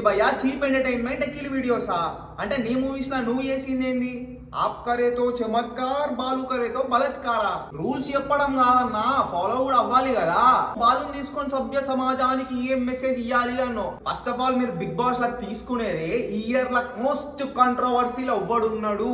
భయ్యా cheap entertainment ఎక్కిలి వీడియోసా అంటే నీ మూవీస్ లా నువ్వు చేసింది ఏంది? ఆప్ కరేతో చమత్కార్, బాలు కరేతో బలత్కారా. రూల్స్ చెప్పడం కాదన్నా, ఫాలో కూడా అవ్వాలి కదా. బాలుని తీసుకొని సభ్య సమాజానికి ఏం మెసేజ్ ఇవ్వాలి అన్నో. ఫస్ట్ ఆఫ్ ఆల్ మీరు బిగ్ బాస్ లకు తీసుకునేది ఈ ఇయర్ లా మోస్ట్ కాంట్రవర్సీలో ఎవ్వడున్నాడు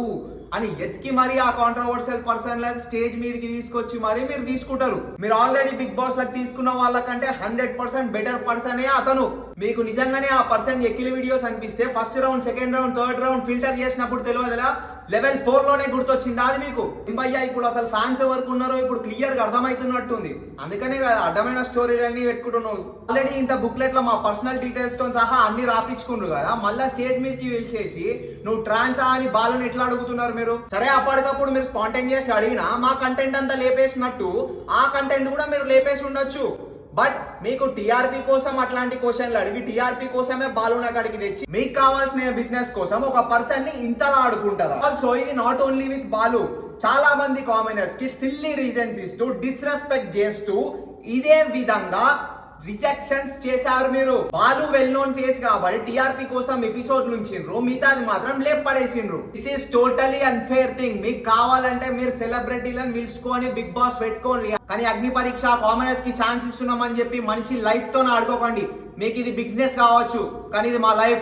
అని ఎతికి మరి ఆ కాంట్రవర్షియల్ పర్సన్ లను స్టేజ్ మీదకి తీసుకొచ్చి మరి మీరు తీసుకుంటారు. మీరు ఆల్రెడీ బిగ్ బాస్ లకు తీసుకున్న వాళ్ళకంటే 100% బెటర్ పర్సనే అతను. మీకు నిజంగానే ఆ పర్సన్ ఎక్కిలి వీడియోస్ అనిపిస్తే first round, second round, third round filter చేసినప్పుడు తెలియదులా లెవెల్ 4 లోనే గుర్తొచ్చింది అది మీకు. భయ్యా ఇప్పుడు అసలు ఫ్యాన్స్ ఎవరికి ఉన్నారో ఇప్పుడు క్లియర్ గా అర్థమవుతున్నట్టుంది. అందుకనే కదా అడ్డమైన స్టోరీలన్నీ పెట్టుకుంటున్నావు. ఆల్రెడీ ఇంత బుక్లెట్ లో మా పర్సనల్ డీటెయిల్స్ తో సహా అన్ని రాపించుకుంటారు కదా, మళ్ళా స్టేజ్ మీదకి పిలిచేసి నువ్వు ట్రాన్సా అని బాలుని ఎట్లా అడుగుతున్నారు మీరు? సరే అప్పటికప్పుడు మీరు స్పాంటేనియస్ అడిగినా మా కంటెంట్ అంతా లేపేసినట్టు ఆ కంటెంట్ కూడా మీరు లేపేసి ఉండొచ్చు. బట్ మీకు టీఆర్పీ కోసం అట్లాంటి క్వశ్చన్లు అడిగి టీఆర్పీ కోసమే బాలుని అక్కడికి తెచ్చి మీకు కావాల్సిన బిజినెస్ కోసం ఒక పర్సన్ ని ఇంతలా ఆడుకుంటారా? సో ఇది నాట్ ఓన్లీ విత్ బాలు, చాలా మంది కామెంటర్స్ కి సిల్లీ రీజన్స్ ఇస్తూ డిస్రెస్పెక్ట్ చేస్తూ ఇదే విధంగా రిజెక్షన్స్ చేశారు మీరు. బాలు వెల్ నోన్ ఫేస్ కాబట్టి టీఆర్పీ కోసం ఎపిసోడ్ నుంచిండ్రు, మిగతాది మాత్రం లేపడేసిండ్రు. This is totally unfair thing. మీకు కావాలంటే మీరు సెలబ్రిటీలను పిలుచుకొని బిగ్ బాస్ పెట్టుకోండి, కానీ అగ్ని పరీక్ష కామనర్స్ కి ఛాన్స్ ఇస్తున్నామని చెప్పి మనిషి లైఫ్ తో ఆడుకోకండి. మీకు ఇది బిజినెస్ కావచ్చు కానీ ఇది మా లైఫ్.